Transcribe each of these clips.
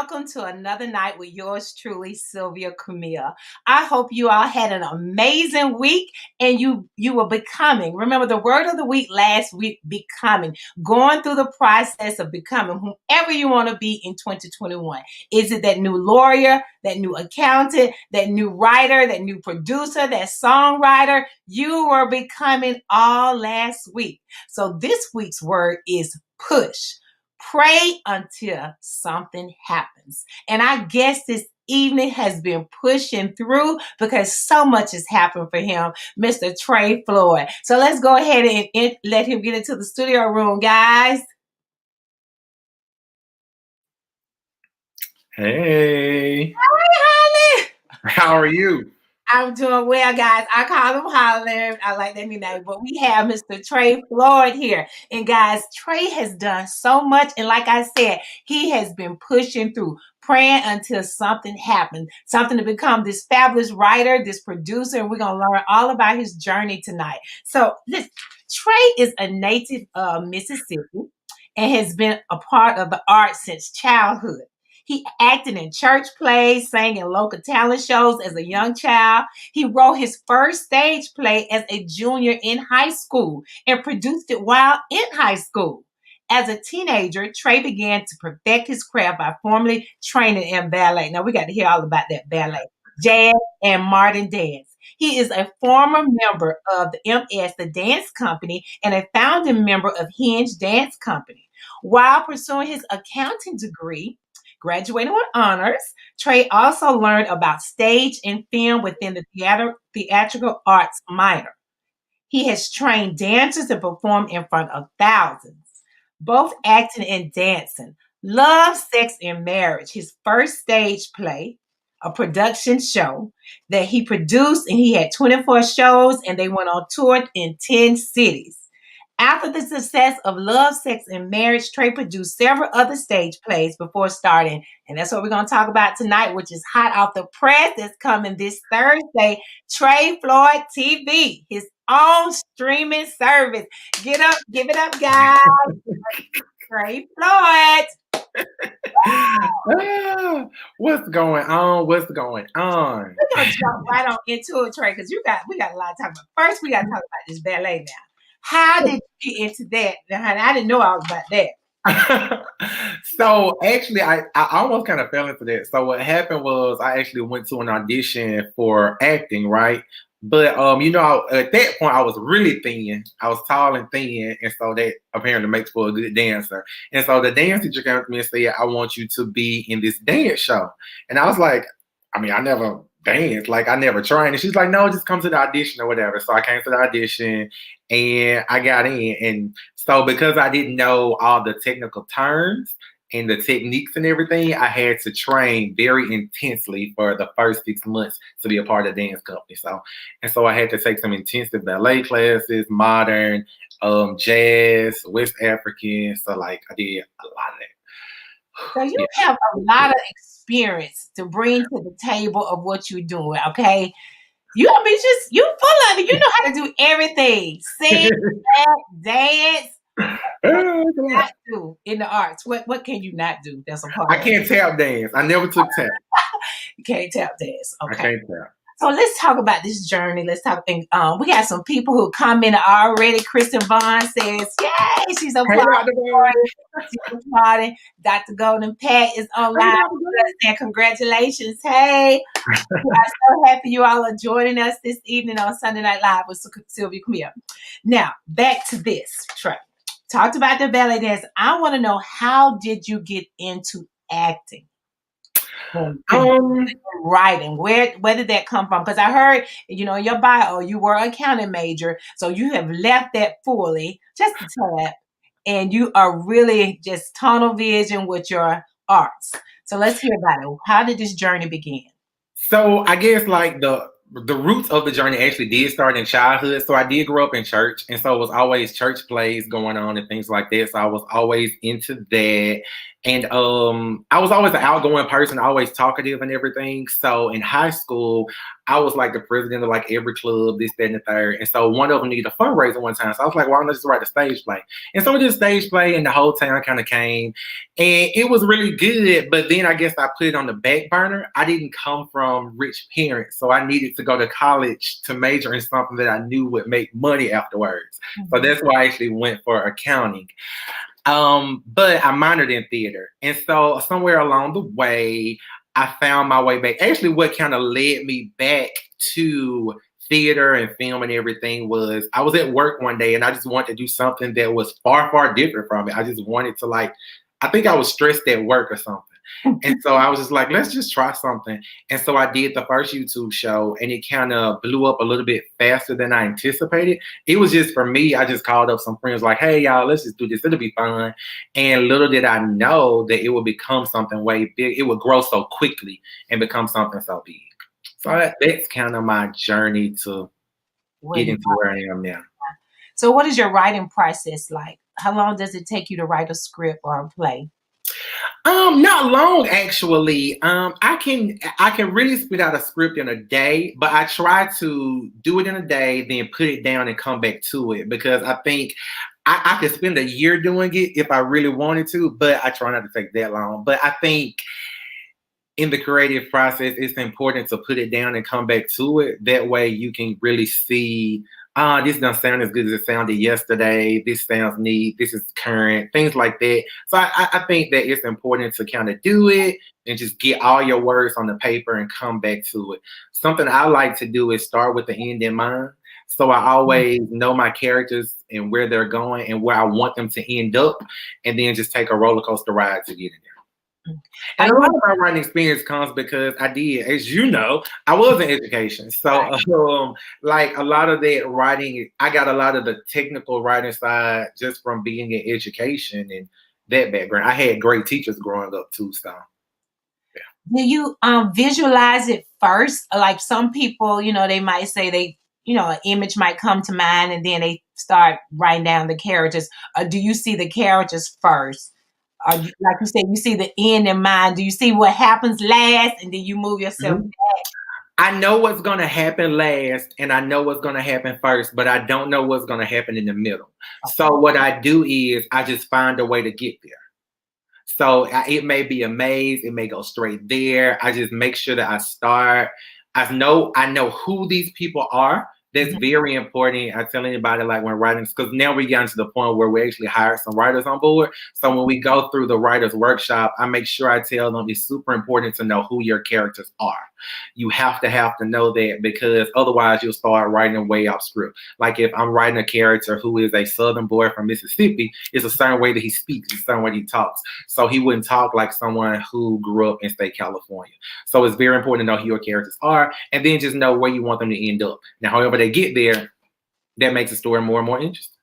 welcome to another night with yours truly, Sylvia Camille. I hope you all had an amazing week and you were becoming. Remember the word of the week last week, becoming, going through the process of becoming whomever you want to be in 2021. Is it that new lawyer, that new accountant, that new writer, that new producer, that songwriter? You were becoming all last week. So this week's word is push. Pray until something happens. And I guess this evening has been pushing through because so much has happened for him, Mr. Trey Floyd. So let's go ahead and let him get into the studio room, guys. Hey, Hi, how are you? I'm doing well, guys. I call him Holland. I like that new name. But we have Mr. Trey Floyd here. And guys, Trey has done so much. And like I said, he has been pushing through, praying until something happens, something to become this fabulous writer, this producer. And we're going to learn all about his journey tonight. So listen, Trey is a native of Mississippi and has been a part of the arts since childhood. He acted in church plays, sang in local talent shows as a young child. He wrote his first stage play as a junior in high school and produced it while in high school. As a teenager, Trey began to perfect his craft by formally training in ballet. Now, we got to hear all about that ballet, jazz, and modern dance. He is a former member of the MS, the dance company, and a founding member of Hinge Dance Company. While pursuing his accounting degree, graduating with honors, Trey also learned about stage and film within the theatrical arts minor. He has trained dancers to perform in front of thousands, both acting and dancing. Love, Sex, and Marriage, his first stage play, a production show that he produced, and he had 24 shows, and they went on tour in 10 cities. After the success of Love, Sex, and Marriage, Trey produced several other stage plays before starting. And that's what we're going to talk about tonight, which is hot off the press. That's coming this Thursday. Trey Floyd TV, his own streaming service. Get up, give it up, guys. Trey Floyd. Ah, what's going on? What's going on? We're going to jump right on into it, Trey, because we got a lot to talk about. First, we got to talk about this ballet now. How did you get into that? I didn't know all about that. So actually, I almost kind of fell into that. So what happened was I actually went to an audition for acting, right? But at that point I was really thin. I was tall and thin, and so that apparently makes for a good dancer. And so the dance teacher came to me and said, "I want you to be in this dance show." And I was like, I mean, I never danced, like I never trained. And she's like, "No, just come to the audition or whatever." So I came to the audition and I got in. And so because I didn't know all the technical terms and the techniques and everything, I had to train very intensely for the first 6 months to be a part of the dance company. So I had to take some intensive ballet classes, modern, jazz, West African. So like I did a lot of that. So you have a lot of experience to bring to the table of what you're doing, okay? You full of it. You know how to do everything. Sing, act, dance. What can you not do in the arts? What can you not do? That's a part. I can't tap dance. I never took tap. You can't tap dance. Okay. I can't tap. So let's talk about this journey. Let's talk. We got some people who commented already. Kristen Vaughn says, "Yay, she's applauding." Dr. Golden Pat is online and congratulations. Hey, we are so happy you all are joining us this evening on Sunday Night Live with Sylvia Camille. Now, back to this, Trey. Talked about the ballet dance. I want to know, how did you get into acting? Writing. Where did that come from? Because I heard, in your bio, you were an accounting major, so you have left that fully, just a tad, and you are really just tunnel vision with your arts. So let's hear about it. How did this journey begin? So I guess like the roots of the journey actually did start in childhood. So I did grow up in church, and so it was always church plays going on and things like that. So I was always into that. And I was always an outgoing person, always talkative and everything. So in high school, I was like the president of like every club, this, that, and the third. And so one of them needed a fundraiser one time. So I was like, why don't I just write a stage play? And so we did a stage play, and the whole town kind of came. And it was really good. But then I guess I put it on the back burner. I didn't come from rich parents. So I needed to go to college to major in something that I knew would make money afterwards. So that's why I actually went for accounting. But I minored in theater. And so somewhere along the way, I found my way back. Actually, what kind of led me back to theater and film and everything was I was at work one day and I just wanted to do something that was far, far different from it. I just wanted to I think I was stressed at work or something. And so I was just like, let's just try something. And so I did the first YouTube show and it kind of blew up a little bit faster than I anticipated. It was just for me, I just called up some friends like, hey, y'all, let's just do this. It'll be fun. And little did I know that it would become something way big. It would grow so quickly and become something so big. So that's kind of my journey to getting to where I am now. So what is your writing process like? How long does it take you to write a script or a play? Not long actually. I can really spit out a script in a day, but I try to do it in a day, then put it down and come back to it because I think I could spend a year doing it if I really wanted to, but I try not to take that long. But I think in the creative process, it's important to put it down and come back to it. That way you can really see, this doesn't sound as good as it sounded yesterday. This sounds neat. This is current, things like that. So I think that it's important to kind of do it and just get all your words on the paper and come back to it. Something I like to do is start with the end in mind. So I always know my characters and where they're going and where I want them to end up, and then just take a roller coaster ride to get in there. And a lot of my writing experience comes because I did, as you know, I was in education. So like a lot of that writing, I got a lot of the technical writing side just from being in education and that background. I had great teachers growing up too. So do you visualize it first? Like some people, they might say an image might come to mind and then they start writing down the characters. Do you see the characters first? Or like you said, you see the end in mind. Do you see what happens last and then you move yourself back? I know what's going to happen last and I know what's going to happen first, but I don't know what's going to happen in the middle. Okay. So what I do is I just find a way to get there. So it may be a maze. It may go straight there. I just make sure that I start. I know who these people are. That's very important. I tell anybody like when writing, because now we got to the point where we actually hire some writers on board. So when we go through the writer's workshop, I make sure I tell them it's super important to know who your characters are. You have to know that because otherwise you'll start writing way off script. Like if I'm writing a character who is a Southern boy from Mississippi, it's a certain way that he speaks, it's a certain way he talks. So he wouldn't talk like someone who grew up in state California. So it's very important to know who your characters are and then just know where you want them to end up. Now, however they get there, that makes the story more and more interesting.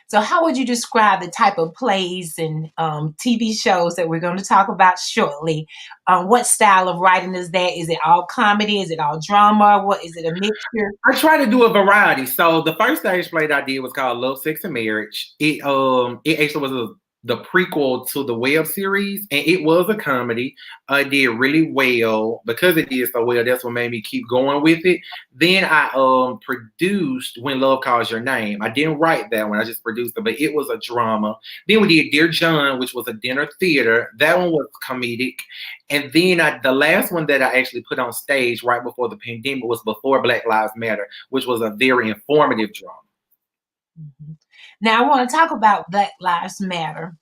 So how would you describe the type of plays and TV shows that we're going to talk about shortly? What style of writing is that? Is it all comedy? Is it all drama? What is it, a mixture? I try to do a variety. So the first stage play that I did was called Love, Sex, and Marriage. It actually was the prequel to the web series, and it was a comedy. It did really well. Because it did so well, that's what made me keep going with it. Then I produced When Love Calls Your Name. I didn't write that one, I just produced it, but it was a drama. Then we did Dear John, which was a dinner theater. That one was comedic. And then the last one that I actually put on stage right before the pandemic was Before Black Lives Matter, which was a very informative drama. Mm-hmm. Now, I want to talk about Black Lives Matter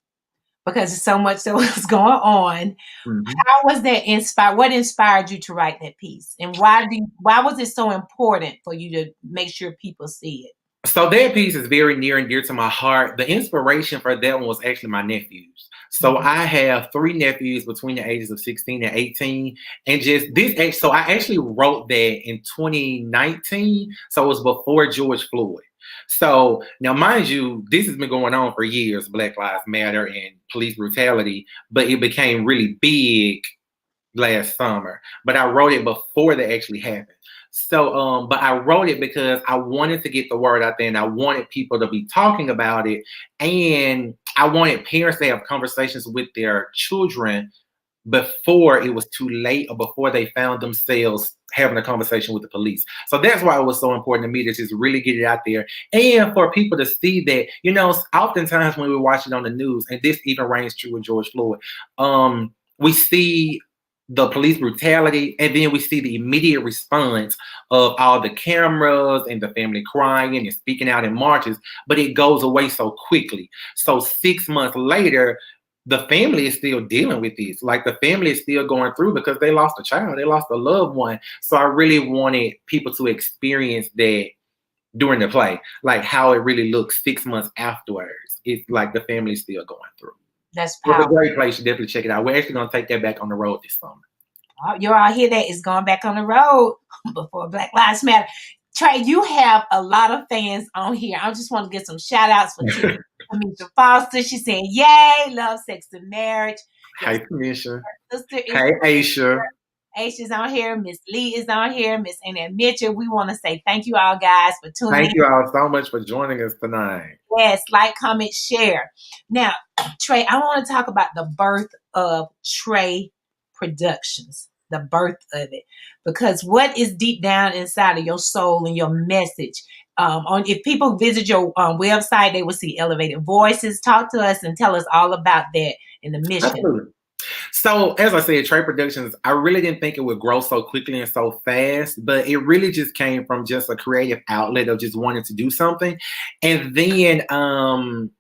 because there's so much that was going on. Mm-hmm. How was that inspired? What inspired you to write that piece? And why was it so important for you to make sure people see it? So that piece is very near and dear to my heart. The inspiration for that one was actually my nephews. So I have 3 nephews between the ages of 16 and 18. And so I actually wrote that in 2019. So it was before George Floyd. So now, mind you, this has been going on for years, Black Lives Matter and police brutality, but it became really big last summer. But I wrote it before that actually happened. So, but I wrote it because I wanted to get the word out there and I wanted people to be talking about it. And I wanted parents to have conversations with their children before it was too late or before they found themselves having a conversation with the police. So that's why it was so important to me to just really get it out there and for people to see that, oftentimes when we watch it on the news, and this even reigns true with George Floyd, we see the police brutality and then we see the immediate response of all the cameras and the family crying and speaking out in marches, but it goes away so quickly. So 6 months later, the family is still dealing with this. Like the family is still going through because they lost a child, they lost a loved one. So I really wanted people to experience that during the play, like how it really looks 6 months afterwards. It's like the family's still going through. That's It's a powerful. great place. You should definitely check it out. We're actually going to take that back on the road this summer. You all hear that? It's going back on the road before Black Lives Matter. Trey, you have a lot of fans on here. I just want to get some shout outs for Tamisha Foster. She's saying, yay, love, sex, and marriage. Hey, Tamisha. Sister is Hey, Aisha. Aisha's on here. Miss Lee is on here. Miss Annette Mitchell. We want to say thank you all, guys, for tuning in. Thank you all so much for joining us tonight. Yes, like, comment, share. Now, Trey, I want to talk about the birth of Trey Productions, the birth of it, because what is deep down inside of your soul and your message. If people visit your website, they will see Elevated Voices. Talk to us and tell us all about that and the mission. Absolutely. So, as I said, Trey Productions, I really didn't think it would grow so quickly and so fast, but it really just came from just a creative outlet of just wanting to do something. And then,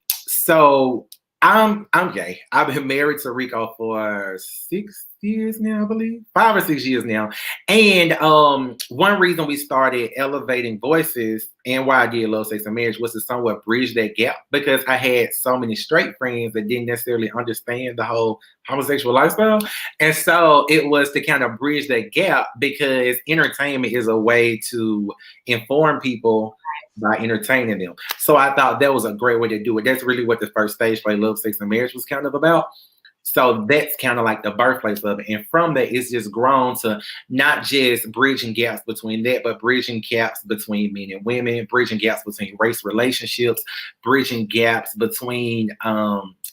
so I'm gay. I've been married to Rico for 6 years now, I believe. 5 or 6 years now. And one reason we started Elevating Voices and why I did Love, Sex, and Marriage was to somewhat bridge that gap, because I had so many straight friends that didn't necessarily understand the whole homosexual lifestyle. And so it was to kind of bridge that gap, because entertainment is a way to inform people by entertaining them. So I thought that was a great way to do it. That's really what the first stage play, Love, Sex, and Marriage, was kind of about. So that's kind of like the birthplace of it. And from that, it's just grown to not just bridging gaps between that, but bridging gaps between men and women, bridging gaps between race relationships, bridging gaps between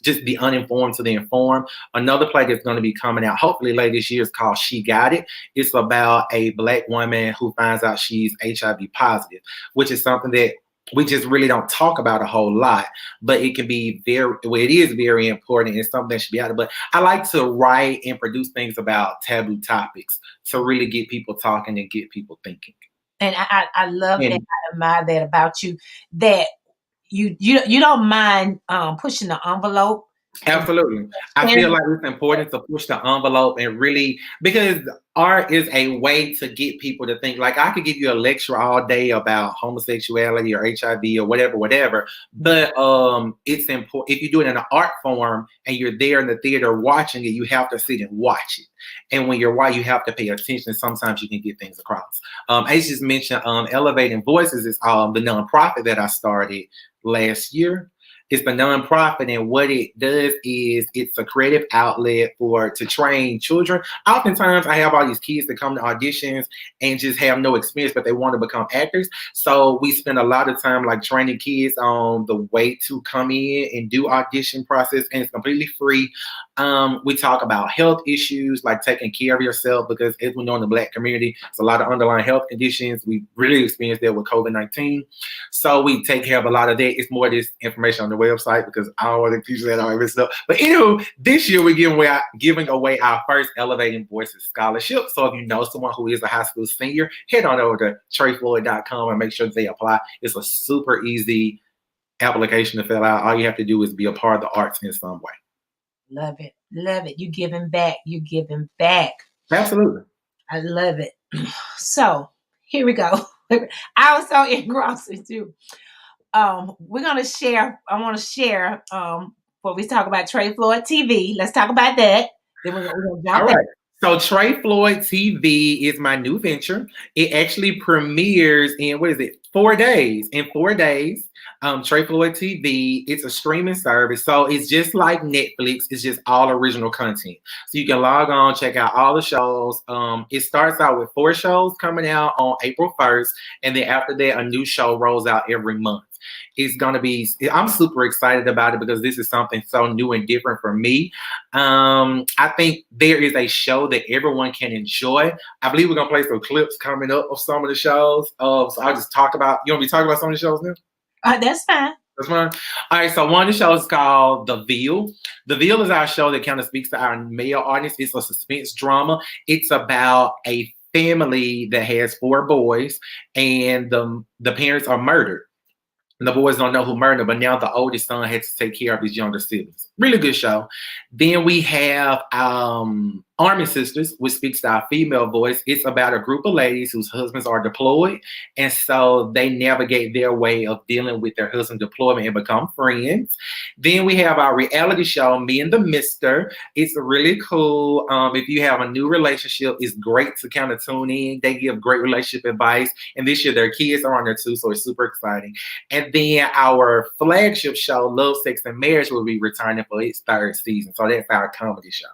just the uninformed to the informed. Another play that's going to be coming out hopefully later this year is called She Got It. It's about a Black woman who finds out she's HIV positive, which is something that we just really don't talk about a whole lot, but it can be it is very important and something that should be out there. But I like to write and produce things about taboo topics to really get people talking and get people thinking. And I love that. I admire that about you, that you don't mind pushing the envelope. Absolutely. I feel like it's important to push the envelope and really, because art is a way to get people to think. Like, I could give you a lecture all day about homosexuality or HIV or whatever, but it's important. If you do it in an art form and you're there in the theater watching it, you have to sit and watch it. And when you're white, you have to pay attention. Sometimes you can get things across. I just mentioned Elevating Voices is the nonprofit that I started last year. It's the nonprofit, and what it does is it's a creative outlet to train children. Oftentimes, I have all these kids that come to auditions and just have no experience, but they want to become actors. So we spend a lot of time like training kids on the way to come in and do audition process, and it's completely free. We talk about health issues like taking care of yourself, because as we know in the Black community, it's a lot of underlying health conditions. We really experienced that with COVID-19. So we take care of a lot of that. It's more this information on the website, because I don't want to teach that all this stuff. But anyway, this year we're giving away our first Elevating Voices scholarship. So if you know someone who is a high school senior, head on over to TreyFloyd.com and make sure they apply. It's a super easy application to fill out. All you have to do is be a part of the arts in some way. Love it. Love it. You giving back. You giving back. Absolutely. I love it. So here we go. I was so engrossed too. We're gonna share. I want to share before we talk about Trey Floyd TV. Let's talk about that. Then we're gonna jump. All right. So Trey Floyd TV is my new venture. It actually premieres in 4 days. In 4 days, Trey Floyd TV. It's a streaming service, so it's just like Netflix. It's just all original content. So you can log on, check out all the shows. It starts out with 4 shows coming out on April 1st, and then after that, a new show rolls out every month. It's going to be, I'm super excited about it because this is something so new and different for me. I think there is a show that everyone can enjoy. I believe we're going to play some clips coming up of some of the shows. So I'll just talk about, you want me to talk about some of the shows now? That's fine. That's fine. All right, so one of the shows is called The Veil. The Veil is our show that kind of speaks to our male audience. It's a suspense drama. It's about a family that has 4 boys, and the parents are murdered. And the boys don't know who murdered, but now the oldest son had to take care of his younger siblings. Really good show. Then we have Army Sisters, which speaks to our female voice. It's about a group of ladies whose husbands are deployed, and so they navigate their way of dealing with their husband deployment and become friends. Then we have our reality show, Me and the Mister. It's really cool. If you have a new relationship, it's great to kind of tune in. They give great relationship advice, and this year their kids are on there too, so it's super exciting. And then our flagship show, Love, Sex, and Marriage, will be returning for its 3rd season. So that's our comedy show.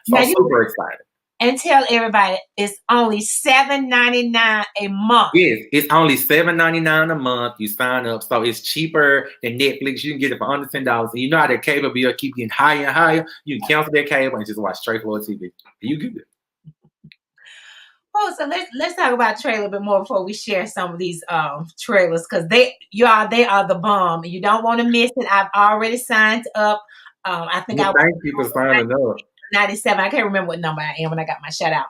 So Now I'm super excited. And tell everybody it's only $7.99 a month. Yes, it's only $7.99 a month. You sign up, so it's cheaper than Netflix. You can get it for under $10. And you know how that cable bill keep getting higher and higher. You can cancel that cable and just watch straight Floyd TV. You good. Oh, so let's talk about trailer a bit more before we share some of these trailers, because they are the bomb. You don't want to miss it. I've already signed up. I think well, thank you for signing up. 97. I can't remember what number I am when I got my shout out.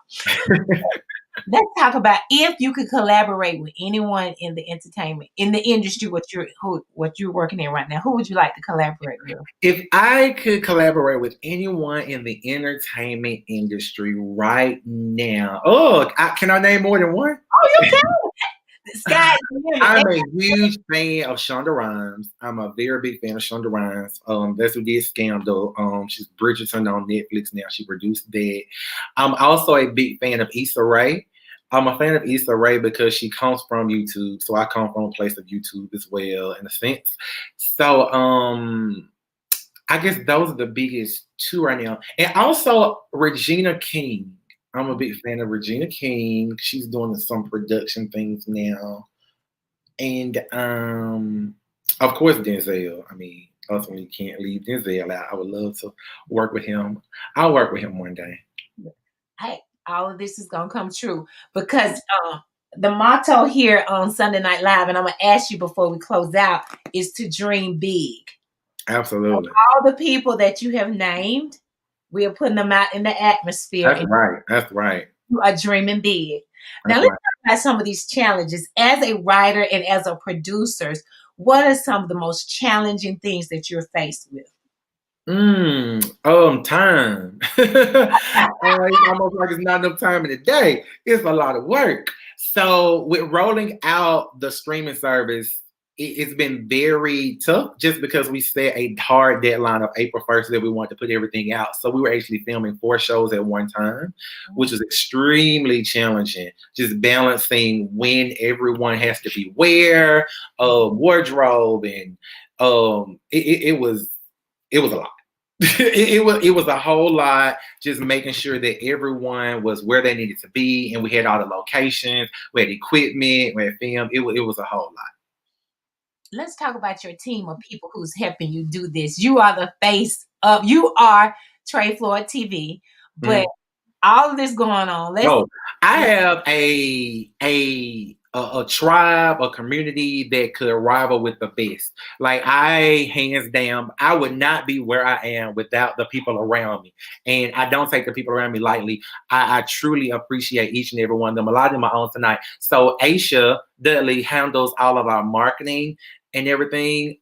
Let's talk about if you could collaborate with anyone in the entertainment, in the industry, what you're working in right now. Who would you like to collaborate with? If I could collaborate with anyone in the entertainment industry right now, can I name more than one? Oh, you can. Sky, I'm a huge fan of Shonda Rhimes. I'm a very big fan of Shonda Rhimes. That's who did Scandal. She's Bridgerton on Netflix now. She produced that. I'm also a big fan of Issa Rae. I'm a fan of Issa Rae because she comes from YouTube, so I come from a place of YouTube as well, in a sense. So I guess those are the biggest 2 right now, and also Regina King. I'm a big fan of Regina King. She's doing some production things now. And of course Denzel. I mean, ultimately can't leave Denzel out. I would love to work with him. I'll work with him one day. Hey, all of this is gonna come true because the motto here on Sunday Night Live, and I'm gonna ask you before we close out, is to dream big. Absolutely. Of all the people that you have named, we are putting them out in the atmosphere. That's right. That's right. You are dreaming big. Now, let's talk about some of these challenges. As a writer and as a producer, what are some of the most challenging things that you're faced with? Time. It's almost like it's not enough time in the day. It's a lot of work. So with rolling out the streaming service, it's been very tough just because we set a hard deadline of April 1st that we wanted to put everything out. So we were actually filming 4 shows at one time, which was extremely challenging. Just balancing when everyone has to be where, wardrobe, and it was a lot. it was a whole lot, just making sure that everyone was where they needed to be, and we had all the locations, we had equipment, we had film. It was a whole lot. Let's talk about your team of people who's helping you do this. You are the face of, you are Trey Floyd TV, but all of this going on. I have a tribe, a community that could rival with the best. Like hands down, I would not be where I am without the people around me. And I don't take the people around me lightly. I truly appreciate each and every one of them. A lot of them are on tonight. So Aisha Dudley handles all of our marketing and everything.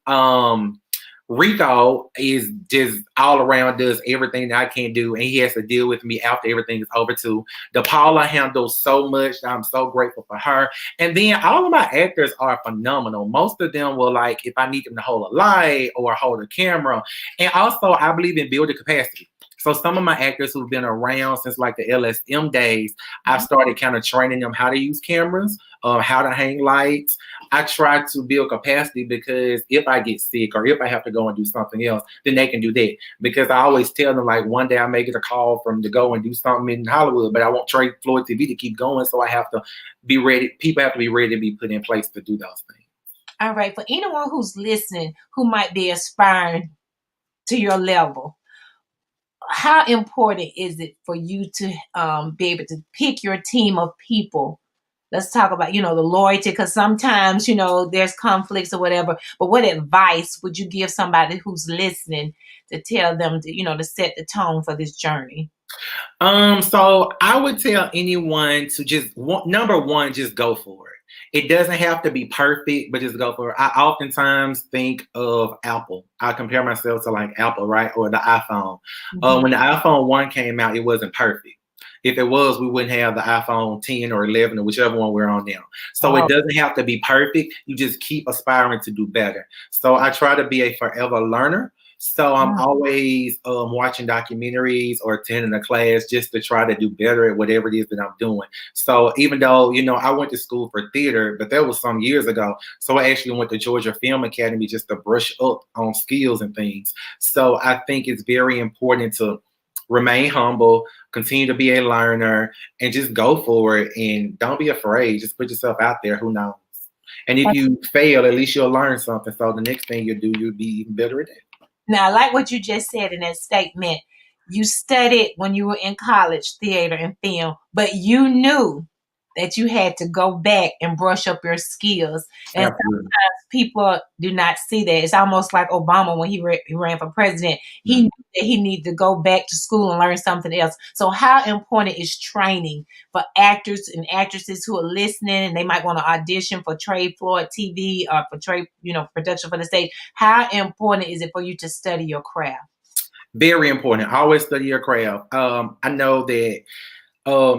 Rico is just all around, does everything that I can't do, and he has to deal with me after everything is over too. DePaula handles so much. I'm so grateful for her. And then all of my actors are phenomenal. Most of them will, like, if I need them to hold a light or hold a camera. And also, I believe in building capacity. So some of my actors who've been around since like the LSM days, I've started kind of training them how to use cameras, how to hang lights. I try to build capacity because if I get sick or if I have to go and do something else, then they can do that. Because I always tell them, like, one day I may get a call to go and do something in Hollywood, but I want Trey Floyd TV to keep going. So I have to be ready. People have to be ready to be put in place to do those things. All right, for anyone who's listening who might be aspiring to your level, how important is it for you to be able to pick your team of people? Let's talk about, the loyalty, because sometimes, there's conflicts or whatever. But what advice would you give somebody who's listening to tell them to set the tone for this journey? So I would tell anyone to number one, just go for it. It doesn't have to be perfect, but just go for it. I oftentimes think of Apple. I compare myself to like Apple, right? Or the iPhone. Mhm. When the iPhone 1 came out, it wasn't perfect. If it was, we wouldn't have the iPhone 10 or 11 or whichever one we're on now. So it Oh, doesn't have to be perfect. You just keep aspiring to do better. So I try to be a forever learner. So I'm mm. always watching documentaries or attending a class just to try to do better at whatever it is that I'm doing. So even though, I went to school for theater, but that was some years ago. So I actually went to Georgia Film Academy just to brush up on skills and things. So I think it's very important to remain humble, continue to be a learner, and just go for it. And don't be afraid. Just put yourself out there. Who knows? And if you fail, at least you'll learn something. So the next thing you do, you'll be even better at it. Now, I like what you just said in that statement. You studied when you were in college, theater and film, but you knew that you had to go back and brush up your skills. And Absolutely. sometimes people do not see that. It's almost like Obama when he ran for president. He Mhm. knew that he needed to go back to school and learn something else. So, how important is training for actors and actresses who are listening and they might want to audition for Trey Floyd TV or for Trey, production for the stage? How important is it for you to study your craft? Very important. Always study your craft. I know that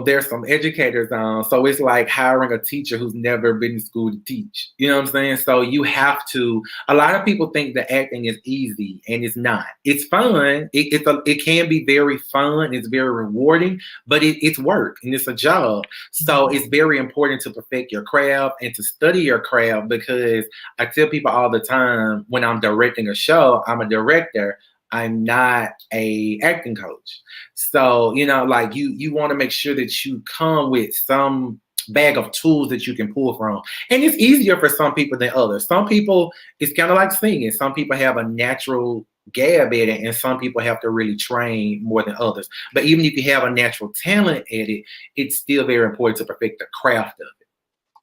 there's some educators on, so it's like hiring a teacher who's never been to school to teach. You know what I'm saying? So you have to. A lot of people think that acting is easy, and it's not. It's fun. It can be very fun. It's very rewarding, but it's work and it's a job. So it's very important to perfect your craft and to study your craft, because I tell people all the time when I'm directing a show, I'm a director. I'm not a acting coach. So, like you want to make sure that you come with some bag of tools that you can pull from. And it's easier for some people than others. Some people, it's kind of like singing. Some people have a natural gab at it, and some people have to really train more than others. But even if you have a natural talent at it, it's still very important to perfect the craft of it.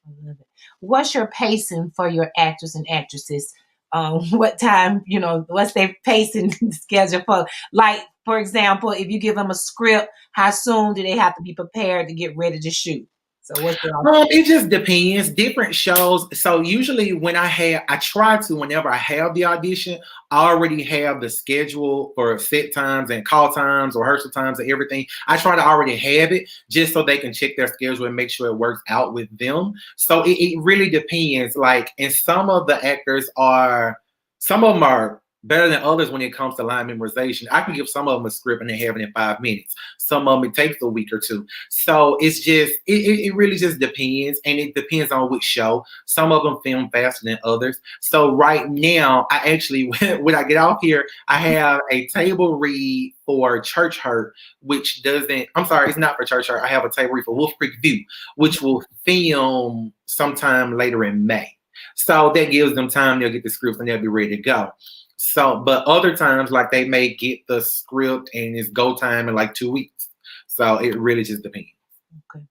I love it. What's your pacing for your actors and actresses? What time, what's their pacing schedule for? Like, for example, if you give them a script, how soon do they have to be prepared to get ready to shoot? So what's their It just depends. Different shows. So usually I try to, whenever I have the audition, I already have the schedule for set times and call times, rehearsal times and everything. I try to already have it just so they can check their schedule and make sure it works out with them. So it really depends. Like, and some of them are better than others when it comes to line memorization. I can give some of them a script and they have it in 5 minutes. Some of them it takes a week or two. So it's just it really just depends, and it depends on which show. Some of them film faster than others. So right now, I actually when I get off here, I have a table read for Church Hurt, which doesn't. I'm sorry, it's not for Church Hurt. I have a table read for Wolf Creek View, which will film sometime later in May. So that gives them time. They'll get the scripts and they'll be ready to go. So, but other times, like they may get the script and it's go time in like 2 weeks. So it really just depends. Okay.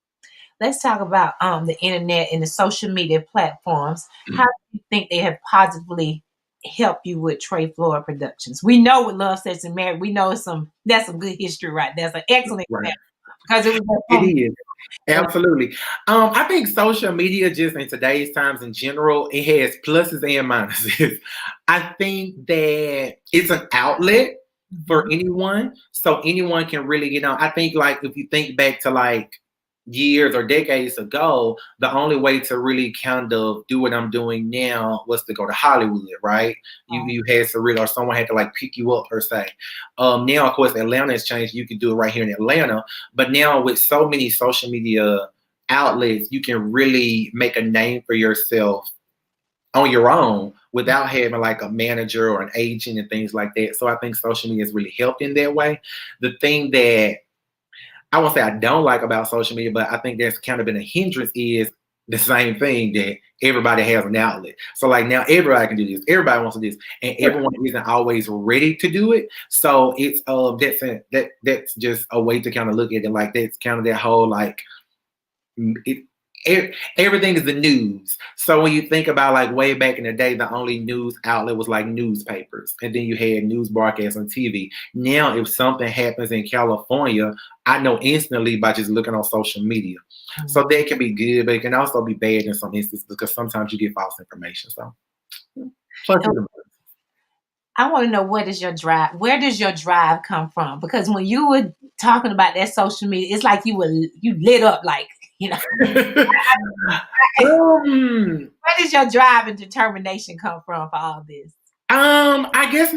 Let's talk about the internet and the social media platforms. How do you think they have positively helped you with Trey Floyd Productions? We know with Love, Sex, and Marriage, we know that's some good history right there. That's an excellent Right. example because it was It from is. Absolutely. I think social media, just in today's times in general, it has pluses and minuses. I think that it's an outlet for anyone, so anyone can really get on. I think, like, if you think back to like years or decades ago, the only way to really kind of do what I'm doing now was to go to Hollywood, right? You had to really, or someone had to like pick you up per se. Now, of course, Atlanta has changed. You can do it right here in Atlanta, but now with so many social media outlets, you can really make a name for yourself on your own without having like a manager or an agent and things like that. So I think social media has really helped in that way. The thing that I won't say I don't like about social media, but I think that's kind of been a hindrance is the same thing that everybody has an outlet. So like now everybody can do this. Everybody wants to do this, and everyone isn't always ready to do it. So it's that's just a way to kind of look at it. Like that's kind of that whole like it, everything is the news. So when you think about like way back in the day, the only news outlet was like newspapers, and then you had news broadcasts on TV. Now, if something happens in California, I know instantly by just looking on social media. So that can be good, but it can also be bad in some instances because sometimes you get false information. So plus, I want to know, what is your drive? Where does your drive come from? Because when you were talking about that social media, it's like you lit up, like, you know. um, Where does your drive and determination come from for all this? I guess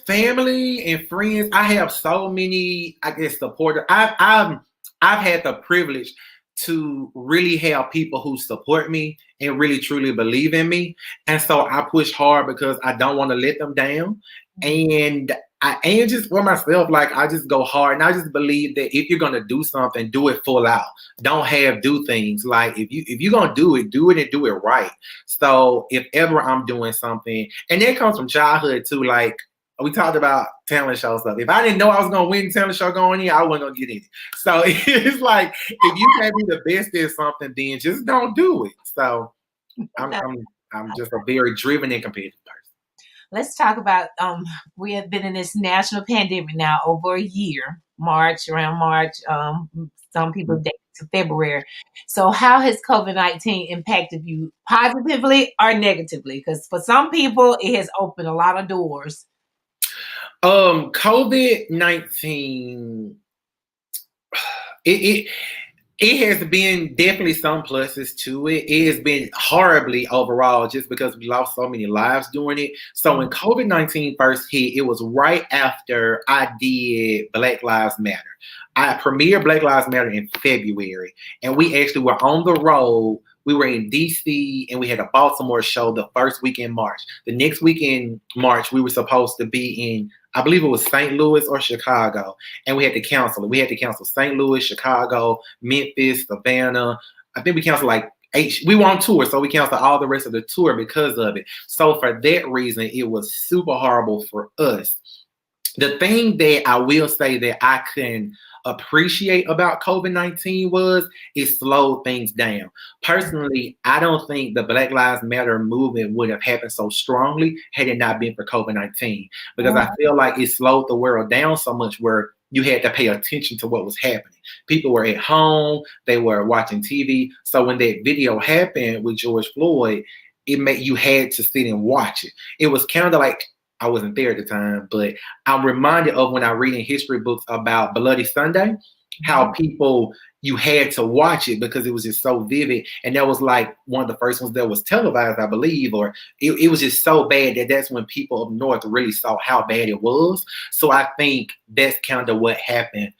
family and friends. I have so many, I guess, supporters. I've had the privilege to really have people who support me and really truly believe in me. And so I push hard because I don't want to let them down. And and just for myself, like I just go hard, and I just believe that if you're gonna do something, do it full out. Don't do things like if you're gonna do it and do it right. So if ever I'm doing something, and that comes from childhood too, like we talked about talent show stuff. If I didn't know I was gonna win talent show going in, I wasn't gonna get in it. So it's like if you can't be the best at something, then just don't do it. So I'm just a very driven and competitive person. Let's talk about we have been in this national pandemic now over a year, around March, some people date to February. So how has COVID-19 impacted you positively or negatively? Because for some people it has opened a lot of doors. COVID-19, it it has been definitely some pluses to it. It has been horribly overall just because we lost so many lives during it. So when COVID-19 first hit, it was right after I did Black Lives Matter. I premiered Black Lives Matter in February, and we actually were on the road. We were in DC and we had a Baltimore show the first week in March. The next week in March, we were supposed to be in, I believe it was St. Louis or Chicago, and we had to cancel it. We had to cancel St. Louis, Chicago, Memphis, Savannah. I think we canceled like 8. We were on tour, so we canceled all the rest of the tour because of it. So for that reason, it was super horrible for us. The thing that I will say that I can appreciate about COVID-19 was it slowed things down. Personally, I don't think the Black Lives Matter movement would have happened so strongly had it not been for COVID-19, because I feel like it slowed the world down so much where you had to pay attention to what was happening. People were at home, they were watching TV. So when that video happened with George Floyd, you had to sit and watch it. It was kind of like, I wasn't there at the time, but I'm reminded of when I read in history books about Bloody Sunday, how people, you had to watch it because it was just so vivid. And that was like one of the first ones that was televised, I believe, or it was just so bad that that's when people up north really saw how bad it was. So I think that's kind of what happened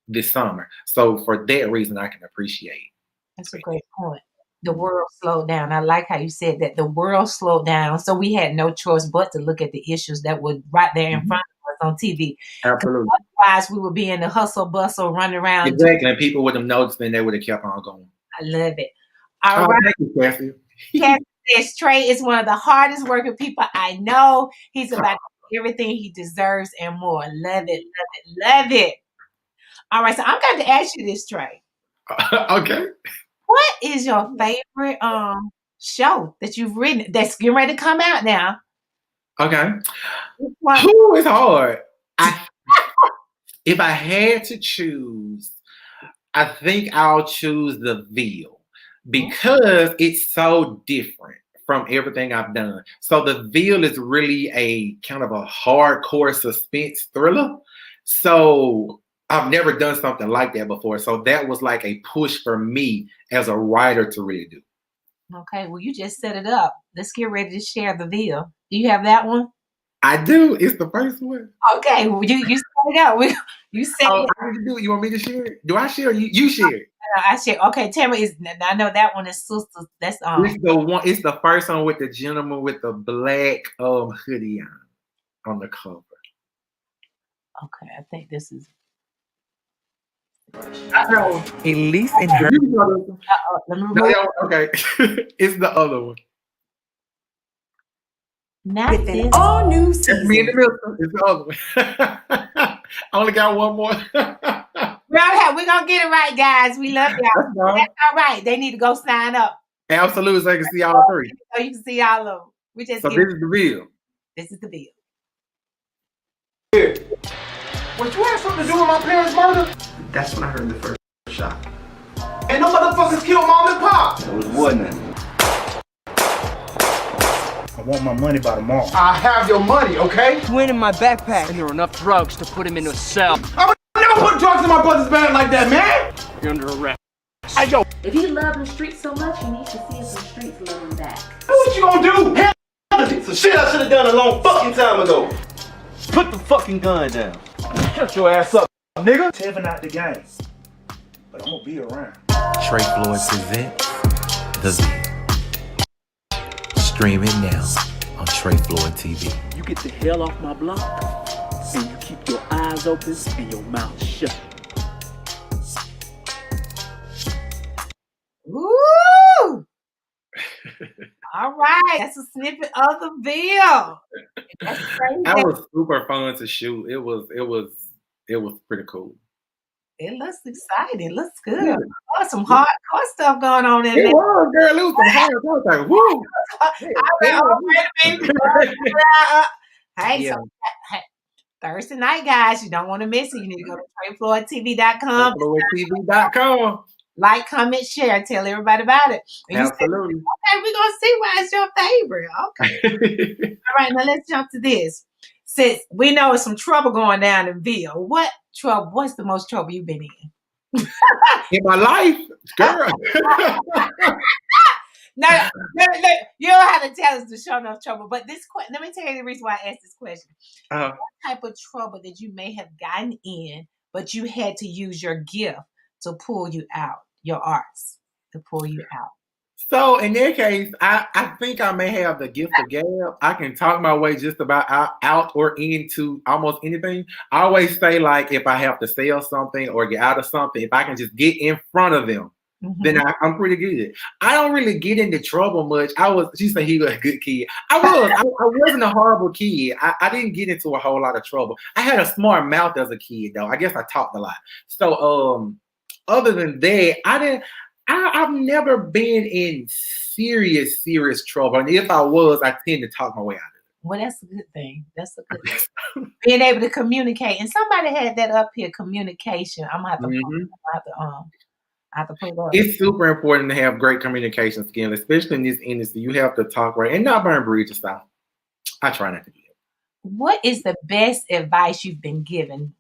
this summer. So for that reason, I can appreciate. That's a great point. The world slowed down. I like how you said that the world slowed down. So we had no choice but to look at the issues that were right there in front of us on TV. Absolutely. Otherwise, we would be in the hustle bustle, running around. Exactly. And people would have noticed and they would have kept on going. I love it. All right. Thank you, Cassie. Cassie says Trey is one of the hardest working people I know. He's about everything he deserves and more. Love it, love it, love it. All right. So I'm going to ask you this, Trey. Okay. What is your favorite show that you've written that's getting ready to come out now? Okay. Who is hard? If I had to choose, I think I'll choose The Veil because it's so different from everything I've done. So The Veil is really a kind of a hardcore suspense thriller. So I've never done something like that before. So that was like a push for me as a writer to really do. Okay, well, you just set it up. Let's get ready to share The Veil. Do you have that one? I do. It's the first one. Okay, well, you set it up. You said it. I can do it. You want me to share it? Do I share it? You share it. I share. Okay, Tamara is. I know that one is Sisters. That's It's the one. It's the first one with the gentleman with the black hoodie on the cover. Okay, I think this is No, At least in her. you know this one. Let me No, remove. yeah, okay. It's the other one. Not With this. an all new That's me in the season. middle. It's the other one. I only got one more. We're gonna get it right, guys. We love y'all. That's fine. All right, they need to go sign up Absolutely, so I can see all three. so you can see all of them. We just So get this is the bill. this is the bill. What, you had something to do with my parents' murder? That's when I heard the first shot. And no motherfuckers killed mom and pop. It was wasn't. I want my money by tomorrow. I have your money, okay? Went in my backpack. And there were enough drugs to put him into a cell. I would never put drugs in my brother's bag like that, man. You're under arrest. Hey, yo, If he loved the streets so much, he needs to see if the streets love him back. what you gonna do? Hell, Some shit I should have done a long fucking time ago. Put the fucking gun down. shut your ass up, nigga. Tevin out the game, but I'm gonna be around. Trey Floyd presents The Bill. Stream it now on Trey Floyd TV. You get the hell off my block, and you keep your eyes open and your mouth shut. Woo! All right, that's a snippet of the bill. That's crazy. That was super fun to shoot. It was pretty cool. It looks exciting. It looks good. Yeah. Oh, some hardcore stuff going on in It there. was, girl. It was some hard. I was like, woo. Hey, Yeah. so hey, Thursday night, guys, you don't want to miss it. You need to go to TreyFloydTV.com. FloydTV.com. Like, comment, share, tell everybody about it. And you say, Absolutely. okay, we're gonna see why it's your favorite. Okay. All right, now let's jump to this. Since we know it's some trouble going down in Ville, what's the most trouble you've been in? In my life, girl. No, you don't have to tell us to show enough trouble. But let me tell you the reason why I asked this question. Uh, What type of trouble that you may have gotten in, but you had to use your gift to pull you out, your arts to pull you out? So in that case, I think I may have the gift of gab. I can talk my way just about out or into almost anything. I always say, like, if I have to sell something or get out of something, if I can just get in front of them, then I'm pretty good. I don't really get into trouble much. She said he was a good kid. I wasn't a horrible kid. I didn't get into a whole lot of trouble. I had a smart mouth as a kid, though. I guess I talked a lot. So other than that, I've never been in serious trouble. And if I was, I tend to talk my way out of it. Well, that's a good thing. That's a good thing. Being able to communicate. And somebody had that up here, communication. I'm gonna have to put it up. It's super important to have great communication skills, especially in this industry. You have to talk right and not burn bridges. So I try not to do it. What is the best advice you've been given?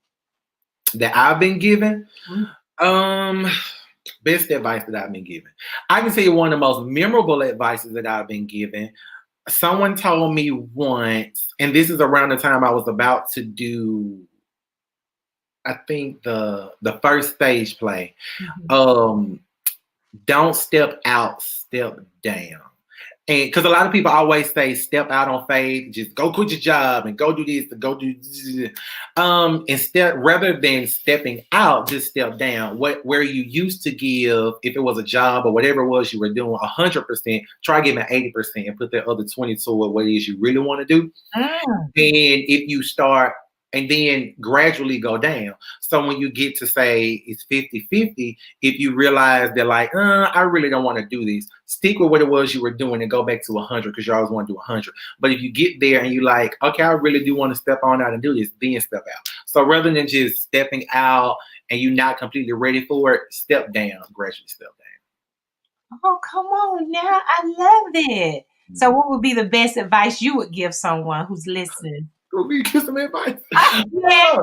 That I've been given? Best advice that I've been given. I can tell you one of the most memorable advices that I've been given. Someone told me once, and this is around the time I was about to do, I think the first stage play. Don't step out, step down. And because a lot of people always say step out on faith, just go quit your job and go do this, and go do this. Instead, rather than stepping out, just step down. Where you used to give, if it was a job or whatever it was you were doing, 100%, try giving 80% and put that other 20 toward what it is you really want to do. And if you start and then gradually go down. So when you get to say it's 50-50, if you realize that like, I really don't want to do this, stick with what it was you were doing and go back to 100 because you always want to do 100. But if you get there and you like, okay, I really do want to step on out and do this, then step out. So rather than just stepping out and you're not completely ready for it, step down, gradually step down. Oh, come on now. I love it. So what would be the best advice you would give someone who's listening? We get some advice. Yeah.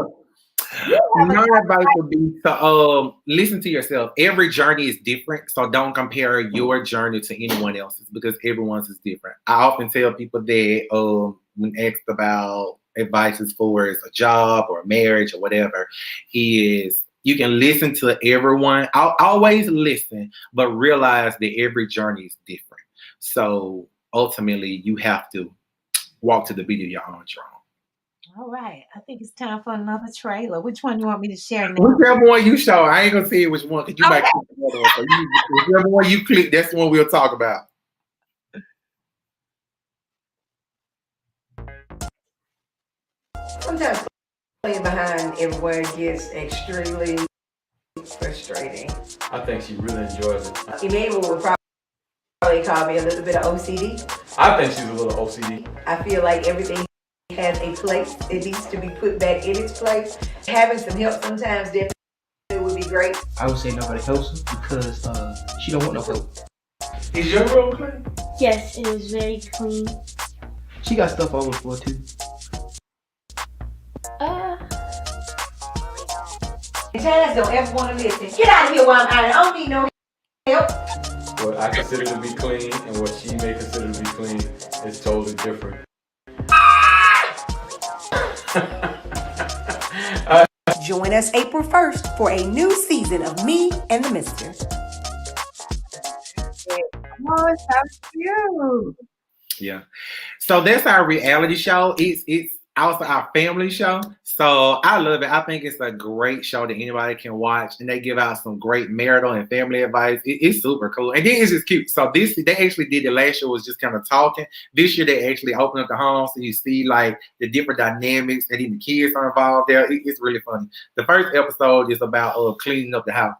My advice would be to listen to yourself. Every journey is different, so don't compare your journey to anyone else's because everyone's is different. I often tell people that when asked about advice as far as a job or a marriage or whatever, is you can listen to everyone. I'll always listen, but realize that every journey is different. So ultimately, you have to walk to the beat of your own drum. All right. I think it's time for another trailer. Which one you want me to share now? Whichever one you show, I ain't gonna say which one because you might Okay. click the other one. So whichever one you click, that's the one we'll talk about. Sometimes playing behind everyone gets extremely frustrating. I think she really enjoys it. Emmanuel would probably call me a little bit of OCD. I think she's a little OCD. I feel like everything has a place. It needs to be put back in its place. Having some help sometimes definitely would be great. I would say nobody helps her because she don't want no help. Is your room clean? Yes, it is very clean. She got stuff all over the floor too. Jazz don't ever want to listen. Get out of here while I'm out. I don't need no help. What I consider to be clean and what she may consider to be clean is totally different. Join us April 1st for a new season of Me and the Mister. Oh, it's so cute. Yeah. So that's our reality show. It's also our family show. So I love it. I think it's a great show that anybody can watch, and they give out some great marital and family advice. It's super cool, and then it's just cute. So they actually did it last year, was just kind of talking. This year they actually opened up the home, so you see like the different dynamics, and even the kids are involved there. It's really funny. The first episode is about cleaning up the house.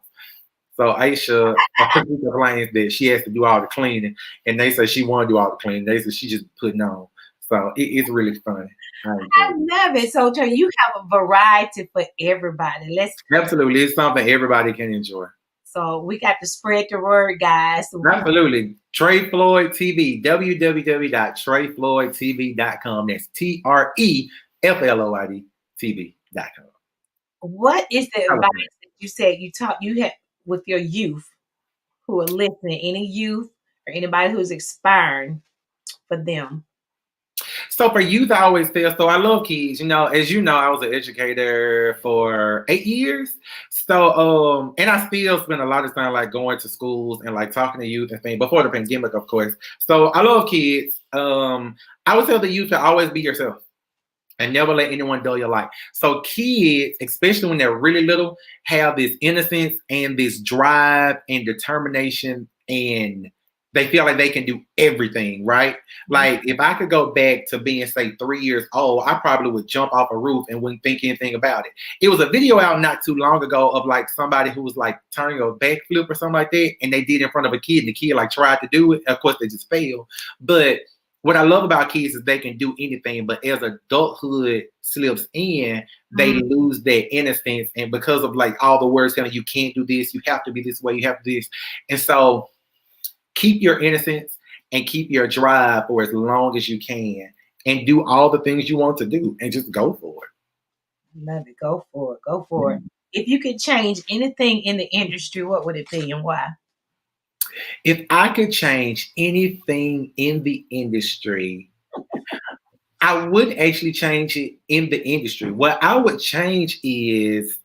So Aisha complains that she has to do all the cleaning, and they say she want to do all the cleaning. They say she just putting on. So it's really funny. I love it. So you have a variety for everybody. Absolutely, it's something everybody can enjoy. So we got to spread the word, guys. So Absolutely. Trey Floyd TV, www.treyfloydtv.com. That's TREFLOID TV.com. what is the advice that you said you had with your youth who are listening? Any youth or anybody who's expiring for them? So for youth, I always tell, so I love kids. As you know, I was an educator for 8 years. So, and I still spend a lot of time like going to schools and like talking to youth and things before the pandemic, of course. So I love kids. I would tell the youth to always be yourself and never let anyone dull your light. So kids, especially when they're really little, have this innocence and this drive and determination, and they feel like they can do everything, right? Like if I could go back to being, say, 3 years old, I probably would jump off a roof and wouldn't think anything about it. It was a video out not too long ago of like somebody who was like turning a backflip or something like that, and they did it in front of a kid, and the kid like tried to do it. Of course, they just failed. But what I love about kids is they can do anything, but as adulthood slips in, they lose their innocence, and because of like all the words kind of, you can't do this, you have to be this way, you have to do this, and so keep your innocence and keep your drive for as long as you can, and do all the things you want to do, and just go for it. Love it. Go for it. Go for it. If you could change anything in the industry, what would it be and why? If I could change anything in the industry, I wouldn't actually change it in the industry. What I would change is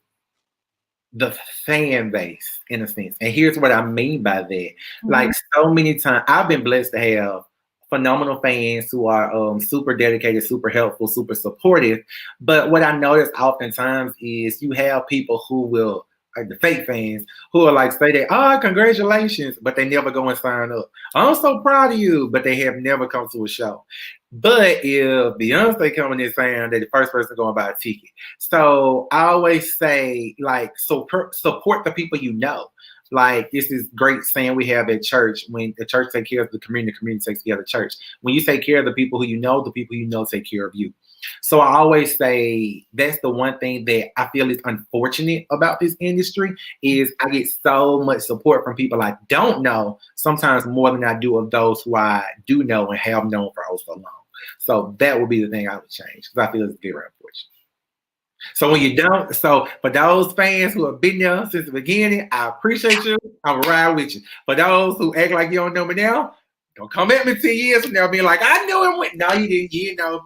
the fan base, in a sense. And here's what I mean by that. Like so many times, I've been blessed to have phenomenal fans who are super dedicated, super helpful, super supportive. But what I notice oftentimes is you have people who will, like the fake fans, who are like, say that, congratulations, but they never go and sign up. I'm so proud of you, but they have never come to a show. But if Beyonce coming in saying they're the first person going to buy a ticket. So I always say, like, support the people you know. Like, this is great saying we have at church. When the church takes care of the community takes care of the church. When you take care of the people who you know take care of you. So I always say that's the one thing that I feel is unfortunate about this industry is I get so much support from people I don't know, sometimes more than I do of those who I do know and have known for so long. So that would be the thing I would change, because I feel it's very unfortunate. So when you don't, so for those fans who have been there since the beginning, I appreciate you. I'm ride with you. For those who act like you don't know me now, don't come at me 10 years from now being like, I knew him. No, you didn't. You know.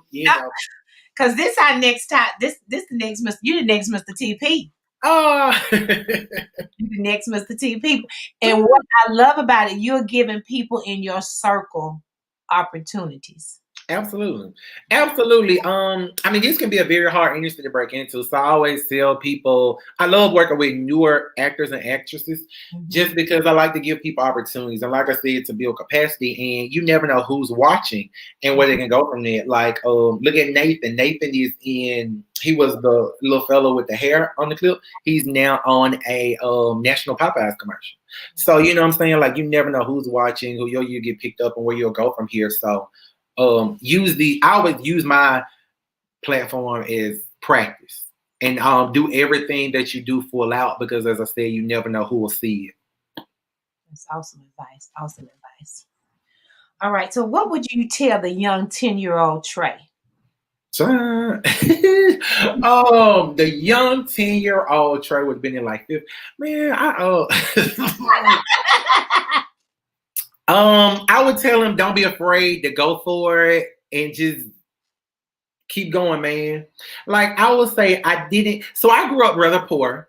Because this our next time. This the next Mr. You the next Mr. TP. Oh, You the next Mr. TP. And what I love about it, you're giving people in your circle opportunities. Absolutely. Absolutely. I mean, this can be a very hard industry to break into. So I always tell people I love working with newer actors and actresses just because I like to give people opportunities. And like I said, to build capacity, and you never know who's watching and where they can go from there. Like, look at Nathan. Nathan is he was the little fellow with the hair on the clip. He's now on a National Popeyes commercial. So you know what I'm saying? Like, you never know who's watching, who you get picked up and where you'll go from here. So I always use my platform as practice and do everything that you do full out because, as I said, you never know who will see it. That's awesome advice. Awesome advice. All right. So, what would you tell the young 10-year-old Trey? The young 10-year-old Trey would have been in like fifth. Man, I would tell him don't be afraid to go for it and just keep going, man. Like I would say I grew up rather poor,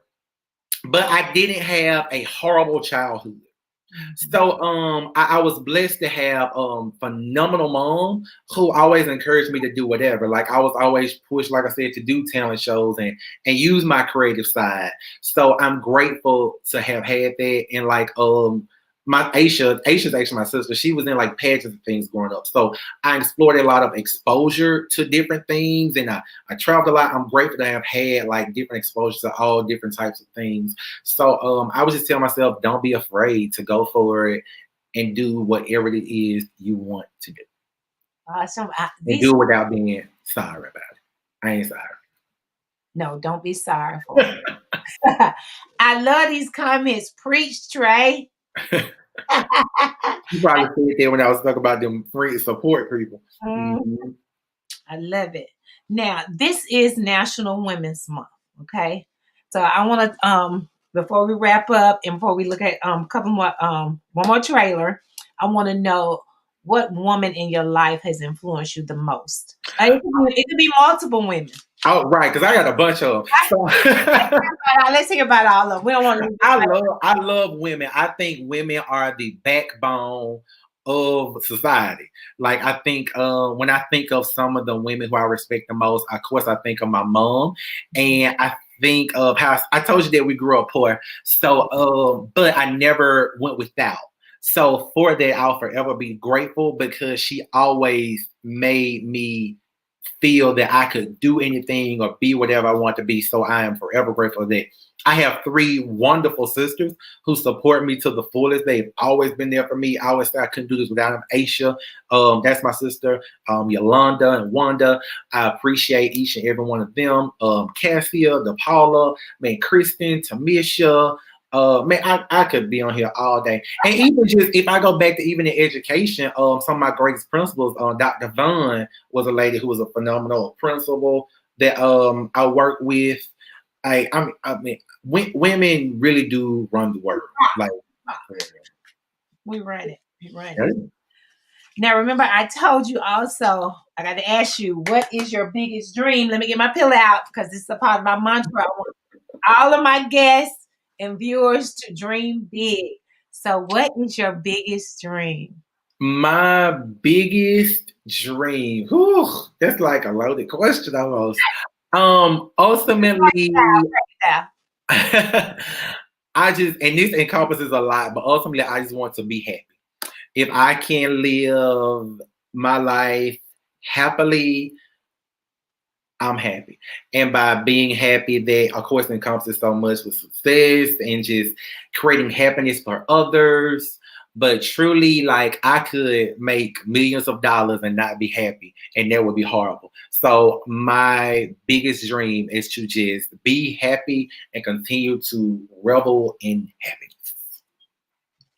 but I didn't have a horrible childhood. So I was blessed to have phenomenal mom who always encouraged me to do whatever. Like I was always pushed, like I said, to do talent shows and use my creative side. So I'm grateful to have had that. And like my Aisha's actually my sister. She was in like pageants and things growing up. So I explored a lot of exposure to different things and I traveled a lot. I'm grateful to have had like different exposures to all different types of things. So I was just telling myself, don't be afraid to go for it and do whatever it is you want to do. Awesome. And do it without being sorry about it. I ain't sorry. No, don't be sorry for it. I love these comments. Preach, Trey. You probably said that when I was talking about them free support people. Mm-hmm. I love it. Now, this is National Women's Month, okay? So I want to, before we wrap up and before we look at a couple more, one more trailer, I want to know what woman in your life has influenced you the most. It could be multiple women. Oh, right, because I got a bunch of them. So. Let's hear about all of them. We don't want to. I love women. I think women are the backbone of society. Like I think when I think of some of the women who I respect the most, of course I think of my mom, and I think of how I told you that we grew up poor. So, but I never went without. So for that, I'll forever be grateful because she always made me feel that I could do anything or be whatever I want to be. So I am forever grateful for that. I have 3 wonderful sisters who support me to the fullest. They've always been there for me. I always say I couldn't do this without them. Aisha, that's my sister. Yolanda and Wanda. I appreciate each and every one of them. Cassia, DePaula, man, Kristen, Tamisha. Man, I could be on here all day. And even just if I go back to even in education, some of my greatest principals, Dr. Vaughn was a lady who was a phenomenal principal that I worked with. I mean, women really do run the world. Like we run it. We run it. Now, remember, I told you also, I got to ask you, what is your biggest dream? Let me get my pillow out because this is a part of my mantra. I want all of my guests and viewers to dream big. So what is your biggest dream? My biggest dream. Whew, that's like a loaded question almost. Ultimately, I just, and this encompasses a lot, but ultimately I just want to be happy. If I can live my life happily, I'm happy. And by being happy, that of course encompasses so much with success and just creating happiness for others. But truly, like I could make millions of dollars and not be happy, and that would be horrible. So my biggest dream is to just be happy and continue to revel in happiness.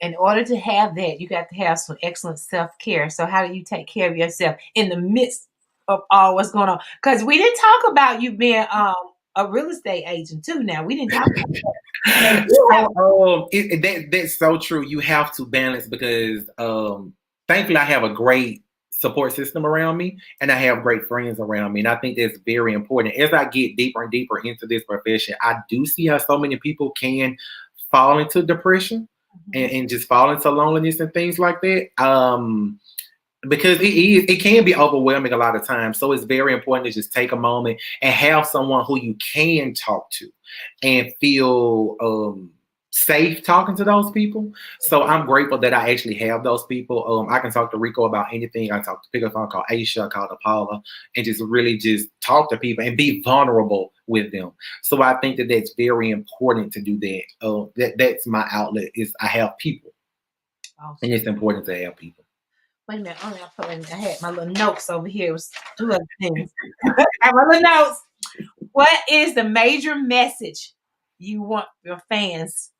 In order to have that, you got to have some excellent self-care. So how do you take care of yourself in the midst of all what's going on? Because we didn't talk about you being a real estate agent too. Now we didn't talk about that. That's so true. You have to balance because thankfully I have a great support system around me and I have great friends around me. And I think that's very important. As I get deeper and deeper into this profession, I do see how so many people can fall into depression and just fall into loneliness and things like that. because it can be overwhelming a lot of times. So it's very important to just take a moment and have someone who you can talk to and feel safe talking to those people. So I'm grateful that I actually have those people. I can talk to Rico about anything. I talk to pick up a phone, call Aisha, call to Paula, and just really just talk to people and be vulnerable with them. So I think that that's very important to do that. That's my outlet. Is I have people, and it's important to have people. Wait a minute. I had my little notes over here. It was two other things. I have my little notes. What is the major message you want your fans?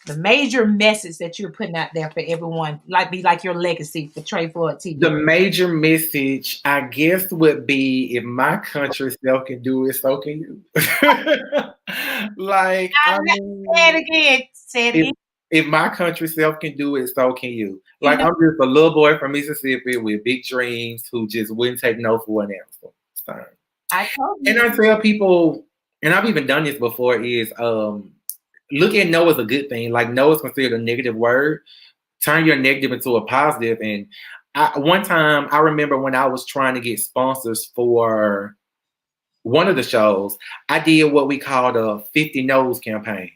The major message that you're putting out there for everyone, be like your legacy for Trey Floyd TV. The major message, I guess, would be if my country self can do it, so can you. Say it again. Say it again. If my country self can do it, so can you. I'm just a little boy from Mississippi with big dreams who just wouldn't take no for an answer. So, I told you. And I tell people, and I've even done this before, is look at no as a good thing. Like no is considered a negative word. Turn your negative into a positive. And one time I remember when I was trying to get sponsors for one of the shows, I did what we called a 50 no's campaign.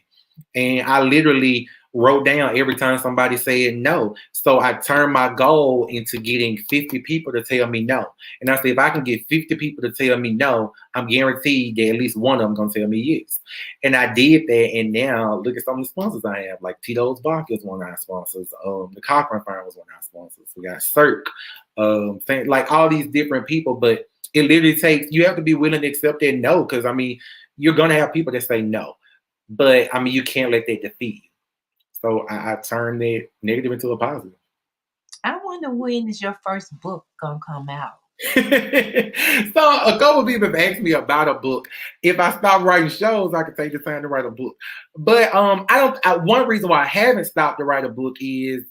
And I literally wrote down every time somebody said no. So I turned my goal into getting 50 people to tell me no. And I said, if I can get 50 people to tell me no, I'm guaranteed that at least one of them going to tell me yes. And I did that. And now look at some of the sponsors I have. Like Tito's Vodka is one of our sponsors. The Cochran Farm was one of our sponsors. We got Cirque. Like all these different people. But it literally takes, you have to be willing to accept that no. Because, I mean, you're going to have people that say no. But, I mean, you can't let that defeat you. So I turned that negative into a positive. I wonder when is your first book gonna come out? So a couple of people have asked me about a book. If I stop writing shows, I could take the time to write a book. But one reason why I haven't stopped to write a book is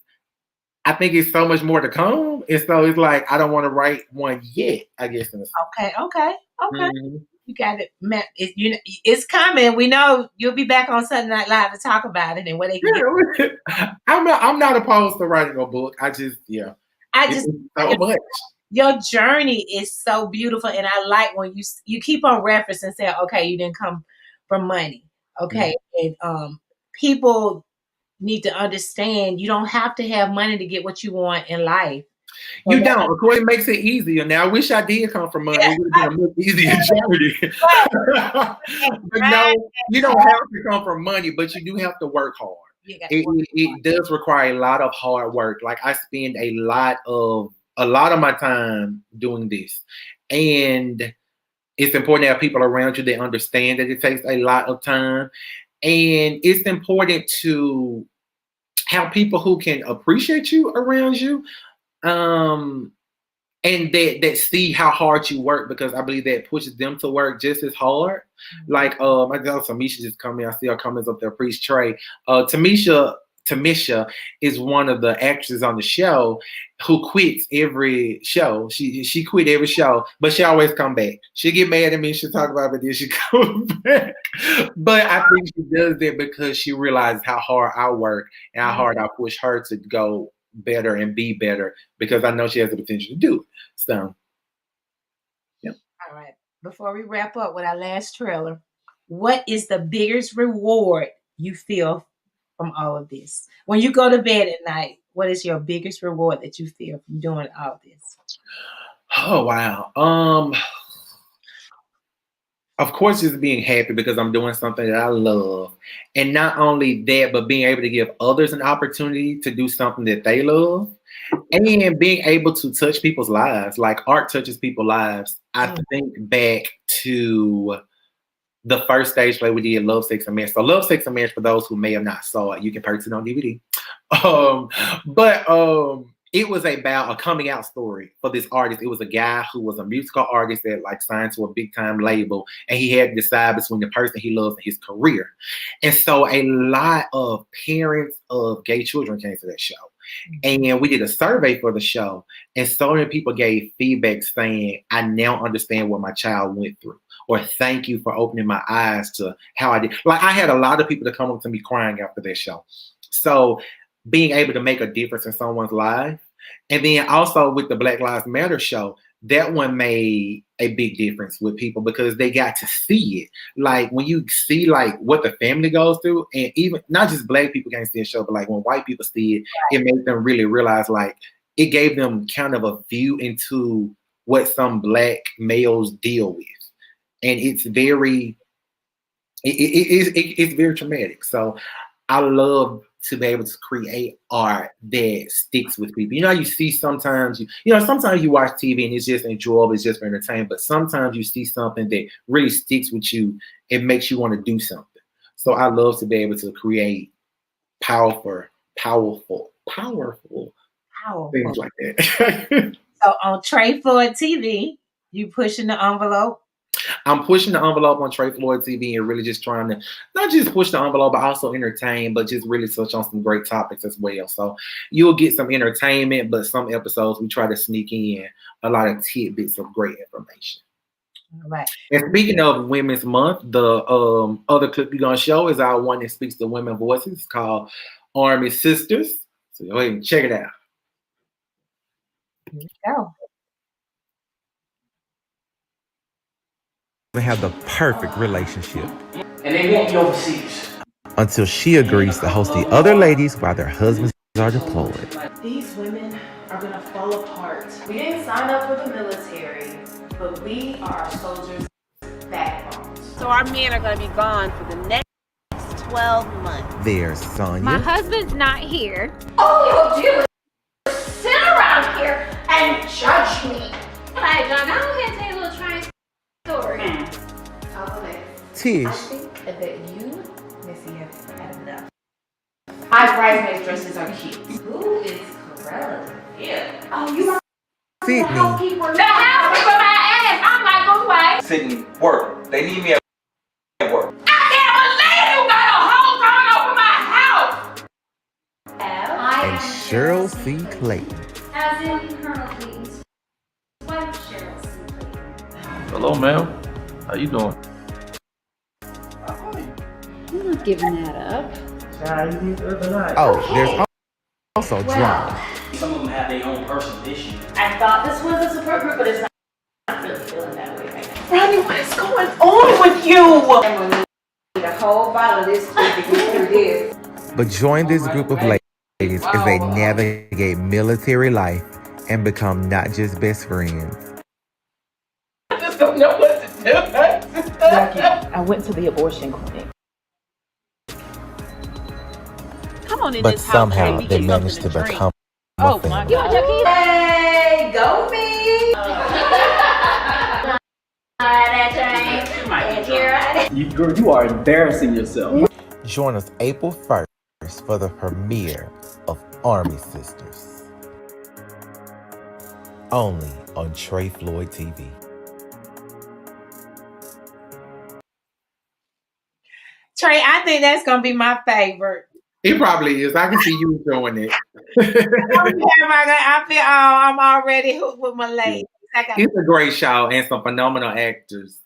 I think it's so much more to come. And so it's like I don't want to write one yet, I guess. Okay. Mm-hmm. You got it. It's coming. We know you'll be back on Sunday Night Live to talk about it and what they can get. I'm not opposed to writing a book. I just so much. Your journey is so beautiful, and I like when you keep on referencing saying, "Okay, you didn't come from money." Okay, and people need to understand you don't have to have money to get what you want in life. You don't. Of course, it makes it easier. Now, I wish I did come from money. It would have been a much easier journey. But no, you don't have to come from money, but you do have to work hard. It does require a lot of hard work. Like I spend a lot of my time doing this, and it's important to have people around you that understand that it takes a lot of time, and it's important to have people who can appreciate you around you. And that see how hard you work, because I believe that pushes them to work just as hard. Like I know Tamisha just come in. I see her comments up there. Priest Trey. Tamisha is one of the actresses on the show who quits every show. She quit every show, but she always come back. She get mad at me. She'll talk about it, then she comes back. But I think she does that because she realizes how hard I work and how hard I push her to go better and be better, because I know she has the potential to do it. So, yeah. All right. Before we wrap up with our last trailer, what is the biggest reward you feel from all of this? When you go to bed at night, what is your biggest reward that you feel from doing all of this? Oh, wow. Of course, just being happy because I'm doing something that I love. And not only that, but being able to give others an opportunity to do something that they love. And being able to touch people's lives. Like art touches people's lives. I think back to the first stage play we did, Love, Sex, and Marriage. So Love, Sex, and Marriage, for those who may have not saw it, you can purchase it on DVD. It was about a coming out story for this artist. It was a guy who was a musical artist that signed to a big time label, and he had to decide between the person he loves and his career. And so a lot of parents of gay children came to that show. And we did a survey for the show, and so many people gave feedback saying, I now understand what my child went through, or thank you for opening my eyes to how I did. Like I had a lot of people to come up to me crying after that show. So being able to make a difference in someone's life, And then also with the Black Lives Matter show, that one made a big difference with people because they got to see it. Like when you see like what the family goes through, and even not just Black people can't see a show, but like when white people see it, it made them really realize like it gave them kind of a view into what some Black males deal with. And it's very it's very traumatic. So I love to be able to create art that sticks with people. You know, you see sometimes sometimes you watch TV and it's just enjoyable, it's just for entertainment. But sometimes you see something that really sticks with you. It makes you want to do something. So I love to be able to create powerful things like that. So on Trey Floyd TV, you pushing the envelope? I'm pushing the envelope on Trey Floyd TV and really just trying to not just push the envelope, but also entertain, but just really touch on some great topics as well. So you'll get some entertainment, but some episodes we try to sneak in a lot of tidbits of great information. All right. And speaking of Women's Month, the other clip you're going to show is our one that speaks to women voices. It's called Army Sisters. So go ahead and check it out. Here we go. Have the perfect relationship. And they want me overseas. Until she agrees to host the other ladies while their husbands are deployed. These women are gonna fall apart. We didn't sign up for the military, but we are our soldiers' backbones. So our men are gonna be gone for the next 12 months. There's Sonya. My husband's not here. All you'll do is sit around here and judge me. Hi, John. I don't have to tell you a little trying story. Tish. I think that you, Missy, have had enough. My bridesmaid dresses are cute. Who is Corella? Yeah. Oh, you are Sydney. the housekeeper. The housekeeper, my ass. I'm like, go away. Sydney, work. They need me at work. I can't believe you got a hole thrown over my house. And Cheryl C. Clayton. As in Colonel Clayton's wife, Cheryl C. Clayton. Hello, ma'am. How you doing? I'm not giving that up. Oh, there's also drama. Some of them have their own personal issues. I thought this was a support group, but it's not really feeling that way right now. Ronnie, what is going on with you? And we need a whole bottle of this to get through this. But join this group of ladies as they navigate military life and become not just best friends. I just don't know what to do. Jackie, I went to the abortion clinic. Come on in But this house, somehow baby. they Get managed to something drink. become Oh a my family. God, Jackie. Hey, go me. And here I am. Girl, you are embarrassing yourself. Join us April 1st for the premiere of Army Sisters. Only on Trey Floyd TV. Trey, I think that's gonna be my favorite. It probably is. I can see you doing it. I feel I'm already hooked with my ladies. It's a great show and some phenomenal actresses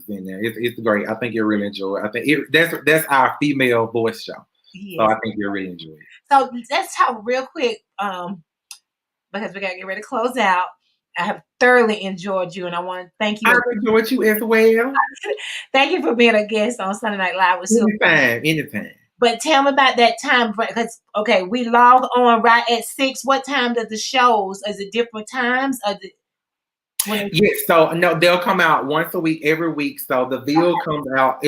in there. It's great. I think you'll really enjoy it. I think that's our female voice show. Yes. So I think you'll really enjoy it. So let's talk real quick, because we gotta get ready to close out. I have thoroughly enjoyed you, and I want to thank you. I enjoyed you as well. Thank you for being a guest on Sunday Night Live with Sylvia. Anytime. But tell me about that time, because we log on right at 6. What time does the shows? Is it different times? Yes, so no, they'll come out once a week, every week. So the video comes out.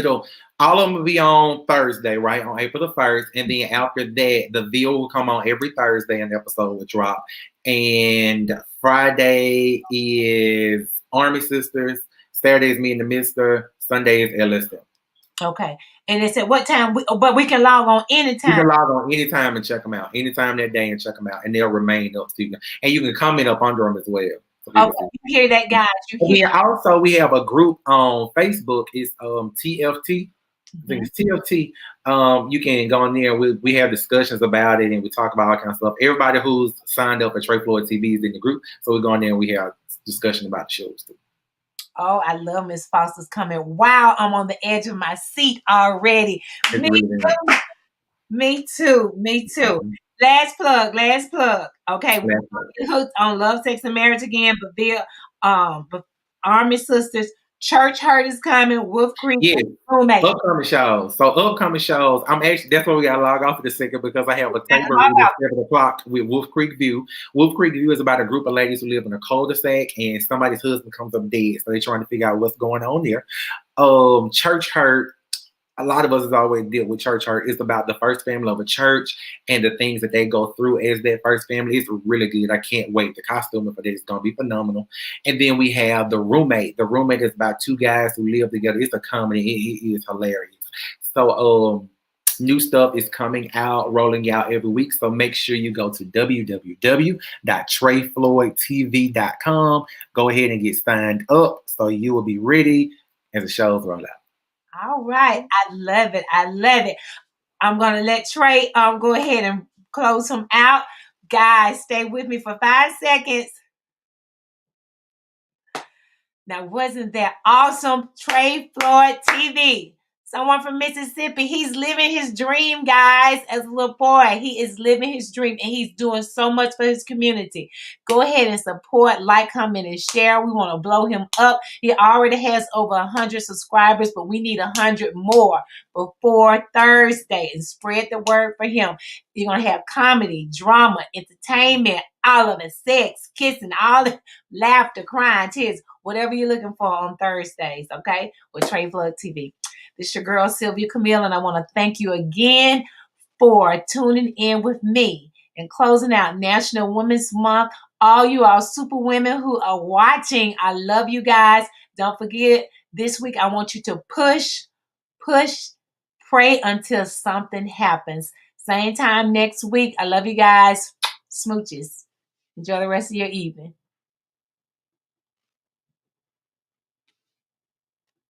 All of them will be on Thursday, right? On April the 1st. And then after that, the video will come on every Thursday and the episode will drop. And Friday is Army Sisters. Saturday is Me and the Mister. Sunday is LSM. Okay. And it's at what time? But we can log on anytime. You can log on anytime and check them out. Anytime that day and check them out. And they'll remain up to you. And you can comment up under them as well. Okay, you hear that, guys. Also, we have a group on Facebook. It's TFT. I think it's TFT. You can go in there. We have discussions about it and we talk about all kinds of stuff. Everybody who's signed up for Trey Floyd TV is in the group. So we go in there and we have discussion about the shows too. Oh, I love Miss Foster's coming. Wow, I'm on the edge of my seat already. Me too. Last plug. Okay, we're Last plug. get hooked on Love, Sex, and Marriage again, but Army Sisters, Church Hurt is coming, Wolf Creek, Yes. Roommate. Upcoming shows. So upcoming shows. I'm actually that's why we gotta log off in a second because I have a tape Log read at off. 7 o'clock with Wolf Creek View. Wolf Creek View is about a group of ladies who live in a cul-de-sac and somebody's husband comes up dead. So they're trying to figure out what's going on there. Church Hurt. A lot of us has always dealt with church hurt. It's about the first family of a church and the things that they go through as that first family. It's really good. I can't wait. The costume for this is going to be phenomenal. And then we have The Roommate. The Roommate is about two guys who live together. It's a comedy. It is hilarious. So new stuff is coming out, rolling out every week. So make sure you go to www.treyfloydtv.com. Go ahead and get signed up so you will be ready as the shows roll out. All right. I love it. I'm going to let Trey go ahead and close him out. Guys, stay with me for 5 seconds. Now, wasn't that awesome? Trey Floyd TV. Someone from Mississippi. He's living his dream, guys, as a little boy. He is living his dream, and he's doing so much for his community. Go ahead and support, like, comment, and share. We want to blow him up. He already has over 100 subscribers, but we need 100 more before Thursday. And spread the word for him. You're going to have comedy, drama, entertainment, all of it, sex, kissing, all the laughter, crying, tears, whatever you're looking for on Thursdays, okay, with Trey Flood TV. This is your girl, Sylvia Camille, and I want to thank you again for tuning in with me and closing out National Women's Month. All you all super women who are watching, I love you guys. Don't forget, this week I want you to push, pray until something happens. Same time next week. I love you guys. Smooches. Enjoy the rest of your evening.